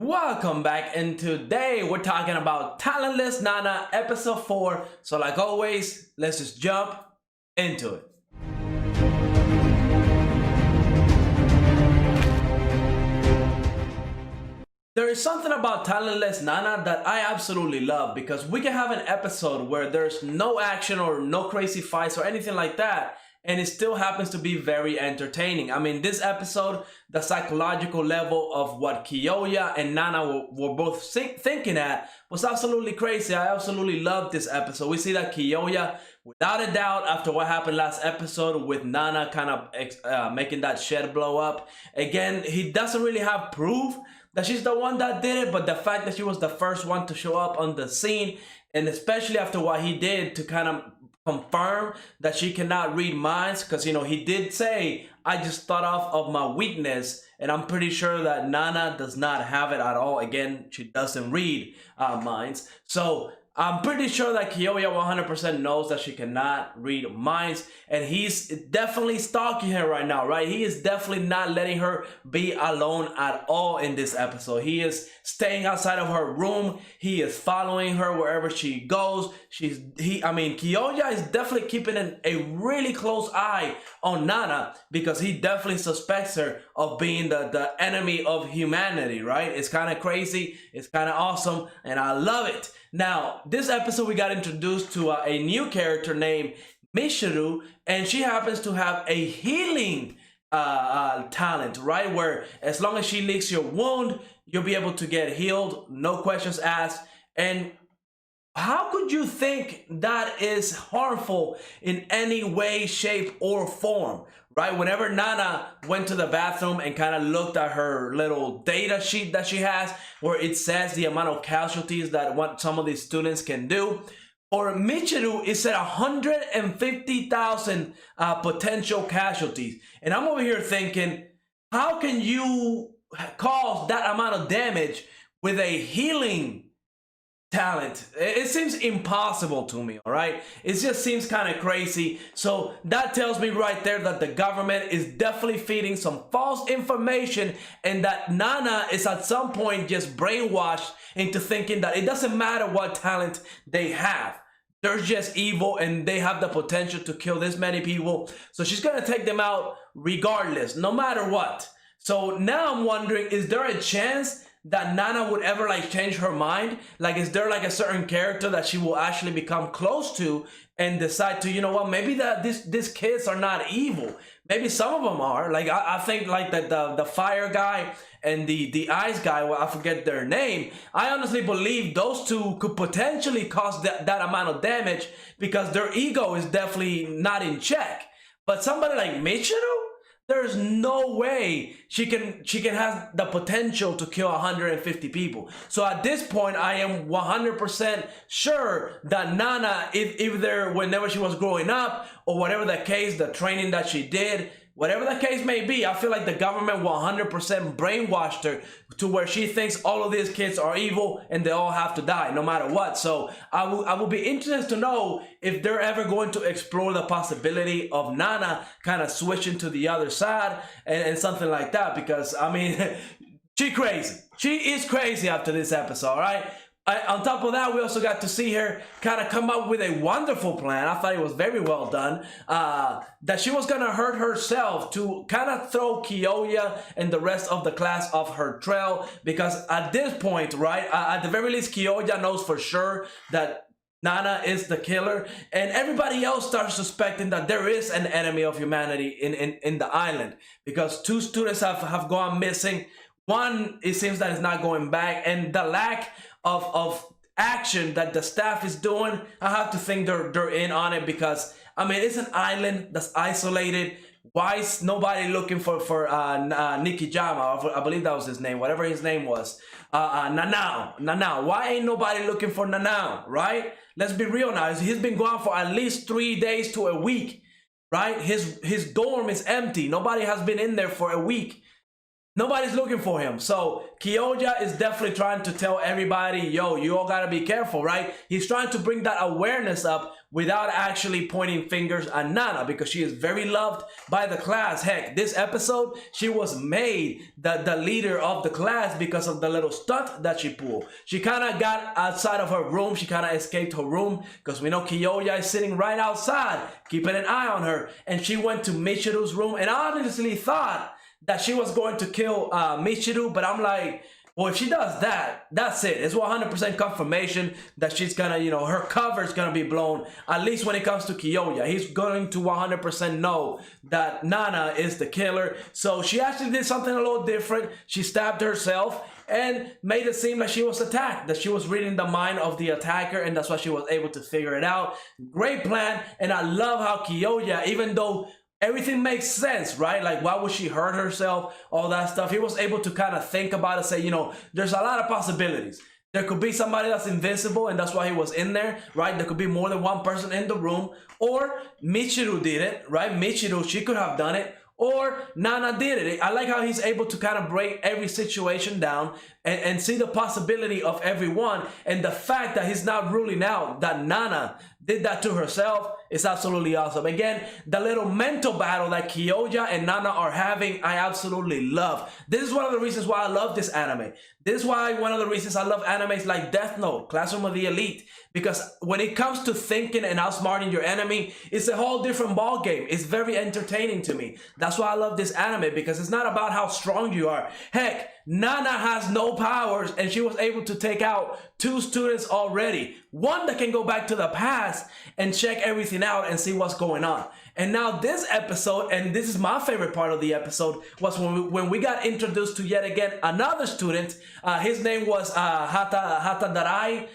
Welcome back, and today we're talking about Talentless Nana episode 4. So like always, let's just jump into it. There is something about Talentless Nana that I absolutely love because we can have an episode where there's no action or no crazy fights or anything like that, and it still happens to be very entertaining. I mean, this episode, the psychological level of what Kyoya and Nana were both thinking at was absolutely crazy. I absolutely loved this episode. We see that Kyoya, without a doubt, after what happened last episode with Nana kind of making that shed blow up, again, he doesn't really have proof that she's the one that did it, but the fact that she was the first one to show up on the scene, and especially after what he did to kind of confirm that she cannot read minds, because he did say, I just thought of my weakness, and I'm pretty sure that Nana does not have it at all. Again, she doesn't read minds, so I'm pretty sure that Kyoya 100% knows that she cannot read minds, and he's definitely stalking her right now, right? He is definitely not letting her be alone at all in this episode. He is staying outside of her room. He is following her wherever she goes. Kyoya is definitely keeping a really close eye on Nana because he definitely suspects her of being the enemy of humanity, right? It's kind of crazy. It's kind of awesome, and I love it. Now, this episode we got introduced to a new character named Michiru, and she happens to have a healing talent, right? Where as long as she licks your wound, you'll be able to get healed, no questions asked. And how could you think that is harmful in any way, shape, or form? Right? Whenever Nana went to the bathroom and kind of looked at her little data sheet that she has, where it says the amount of casualties that what some of these students can do, or Michiru, it said 150,000 potential casualties. And I'm over here thinking, how can you cause that amount of damage with a healing talent? It seems impossible to me, all right? It just seems kind of crazy. So that tells me right there that the government is definitely feeding some false information, and that Nana is at some point just brainwashed into thinking that it doesn't matter what talent they have. They're just evil and they have the potential to kill this many people. So she's gonna take them out regardless, no matter what. So now I'm wondering, is there a chance that Nana would ever change her mind? Is there a certain character that she will actually become close to and decide to, maybe that these kids are not evil. Maybe some of them are. I think that the fire guy and the ice guy, well, I forget their name. I honestly believe those two could potentially cause that amount of damage because their ego is definitely not in check. But somebody like Michiru, there's no way she can have the potential to kill 150 people. So at this point, I am 100% sure that Nana, whenever she was growing up, or whatever the case, the training that she did, whatever the case may be, I feel like the government 100% brainwashed her to where she thinks all of these kids are evil and they all have to die no matter what. So I will be interested to know if they're ever going to explore the possibility of Nana kind of switching to the other side and something like that, because she crazy. She is crazy after this episode, all right? On top of that, we also got to see her kind of come up with a wonderful plan. I thought it was very well done. That she was going to hurt herself to kind of throw Kyoya and the rest of the class off her trail. Because at this point, right, at the very least, Kyoya knows for sure that Nana is the killer. And everybody else starts suspecting that there is an enemy of humanity in the island. Because 2 students have gone missing. One, it seems that it's not going back. And the lack of action that the staff is doing, I have to think they're in on it, because it's an island that's isolated. Why is nobody looking for Nikijama? I believe that was his name, whatever his name was. Nanao. Why ain't nobody looking for Nanao, right? Let's be real now. He's been gone for at least 3 days to a week, right? His dorm is empty. Nobody has been in there for a week. Nobody's looking for him. So Kyoya is definitely trying to tell everybody, yo, you all gotta be careful, right? He's trying to bring that awareness up without actually pointing fingers at Nana, because she is very loved by the class. Heck, this episode, she was made the leader of the class because of the little stunt that she pulled. She kind of got outside of her room. She kind of escaped her room, because we know Kyoya is sitting right outside, keeping an eye on her. And she went to Michiru's room, and I honestly thought that she was going to kill Michiru, but I'm like, well, if she does that, that's it. It's 100% confirmation that she's gonna, you know, her cover is gonna be blown, at least when it comes to Kyoya. He's going to 100% know that Nana is the killer. So she actually did something a little different. She stabbed herself and made it seem like she was attacked, that she was reading the mind of the attacker, and that's why she was able to figure it out. Great plan, and I love how Kyoya, even though everything makes sense, right? Like, why would she hurt herself? All that stuff. He was able to kind of think about it, say, you know, there's a lot of possibilities. There could be somebody that's invincible, and that's why he was in there, right? There could be more than one person in the room. Or Michiru did it, right? Michiru, she could have done it. Or Nana did it. I like how he's able to kind of break every situation down and see the possibility of everyone. And the fact that he's not ruling out that Nana did that to herself is absolutely awesome. Again, the little mental battle that Kyoya and Nana are having, I absolutely love. This is one of the reasons why I love this anime. This is why one of the reasons I love animes like Death Note, Classroom of the Elite, because when it comes to thinking and outsmarting your enemy, it's a whole different ball game. It's very entertaining to me. That's why I love this anime, because it's not about how strong you are. Heck, Nana has no powers, and she was able to take out 2 students already. One that can go back to the past and check everything out and see what's going on. And now this episode, and this is my favorite part of the episode, was when we got introduced to yet again another student. His name was Hatadaira,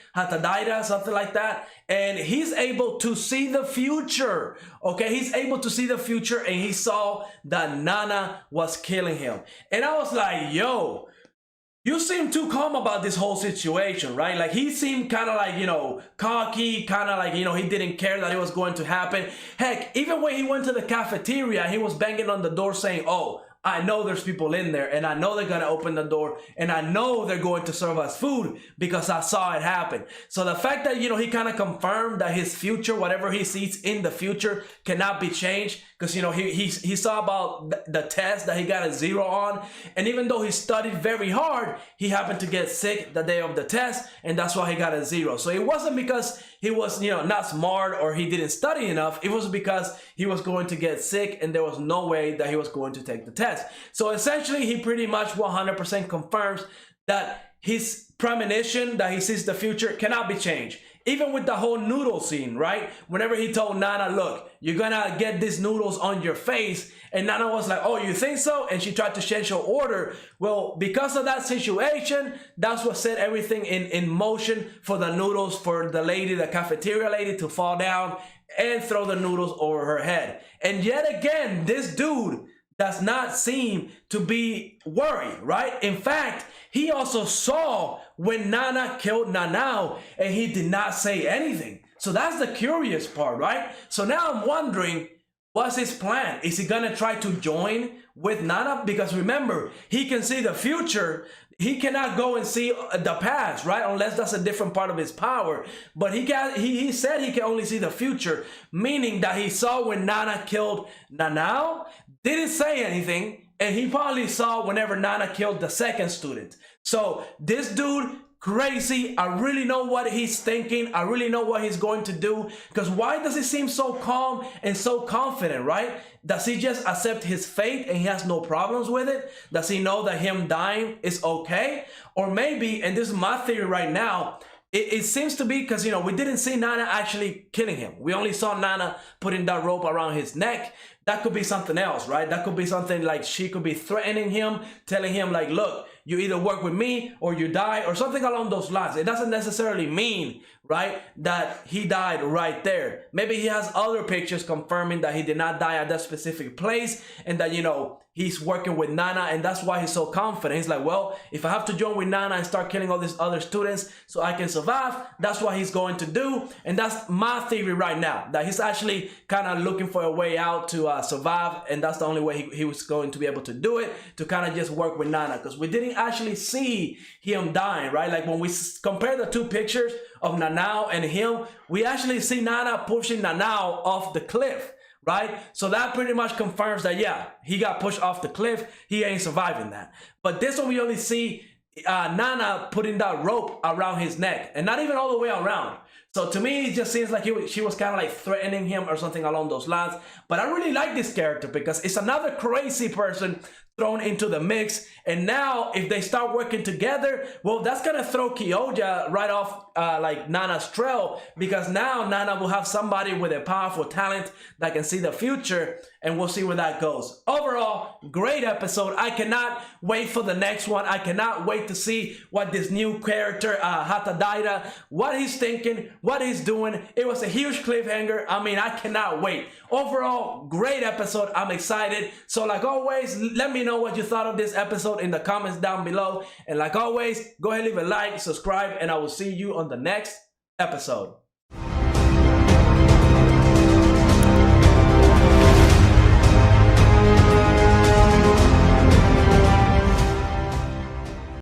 something like that. And he's able to see the future. Okay, he's able to see the future, and he saw that Nana was killing him. And I was like, yo, you seem too calm about this whole situation, right? Like, he seemed kind of like, you know, cocky, kind of like, you know, he didn't care that it was going to happen. Heck, even when he went to the cafeteria, he was banging on the door saying, oh, I know there's people in there, and I know they're going to open the door, and I know they're going to serve us food because I saw it happen. So the fact that, you know, he kind of confirmed that his future, whatever he sees in the future, cannot be changed, because, you know, he saw about the test that he got a 0 on, and even though he studied very hard, he happened to get sick the day of the test, and that's why he got a 0. So it wasn't because he was, you know, not smart or he didn't study enough. It was because he was going to get sick, and there was no way that he was going to take the test. So essentially, he pretty much 100% confirms that his premonition that he sees the future cannot be changed. Even with the whole noodle scene, right? Whenever he told Nana, look, you're gonna get these noodles on your face. And Nana was like, oh, you think so? And she tried to change her order. Well, because of that situation, that's what set everything in motion for the noodles, for the lady, the cafeteria lady, to fall down and throw the noodles over her head. And yet again, this dude does not seem to be worried, right? In fact, he also saw when Nana killed Nanao, and he did not say anything. So that's the curious part, right? So now I'm wondering, what's his plan? Is he gonna try to join with Nana? Because remember, he can see the future. He cannot go and see the past, right? Unless that's a different part of his power. But he said he can only see the future, meaning that he saw when Nana killed Nanao, didn't say anything, and he probably saw whenever Nana killed the second student. So this dude, crazy. I really know what he's thinking. I really know what he's going to do. Because why does he seem so calm and so confident, right? Does he just accept his fate and he has no problems with it? Does he know that him dying is okay? Or maybe, and this is my theory right now, it seems to be because, you know, we didn't see Nana actually killing him. We only saw Nana putting that rope around his neck. That could be something else, right? That could be something like she could be threatening him, telling him like, look, you either work with me or you die, or something along those lines. It doesn't necessarily mean, right, that he died right there. Maybe he has other pictures confirming that he did not die at that specific place, and that, you know, he's working with Nana, and that's why he's so confident. He's like, well, if I have to join with Nana and start killing all these other students so I can survive, that's what he's going to do. And that's my theory right now, that he's actually kind of looking for a way out to survive, and that's the only way he was going to be able to do it, to kind of just work with Nana, because we didn't actually see him dying, right? Like when we compare the two pictures of Nanao and him, we actually see Nana pushing Nanao off the cliff, right? So that pretty much confirms that, yeah, he got pushed off the cliff. He ain't surviving that. But this one, we only see Nana putting that rope around his neck, and not even all the way around. So to me, it just seems like she was kind of like threatening him or something along those lines. But I really like this character because it's another crazy person thrown into the mix. And now if they start working together, well, that's going to throw Kyoya right off like Nana's trail, because now Nana will have somebody with a powerful talent that can see the future, and we'll see where that goes. Overall, great episode. I cannot wait for the next one. I cannot wait to see what this new character, Hatadaira, what he's thinking, what he's doing. It was a huge cliffhanger. I mean, I cannot wait. Overall, great episode. I'm excited. So like always, let me know what you thought of this episode in the comments down below. And like always, go ahead and leave a like, subscribe, and I will see you on the next episode.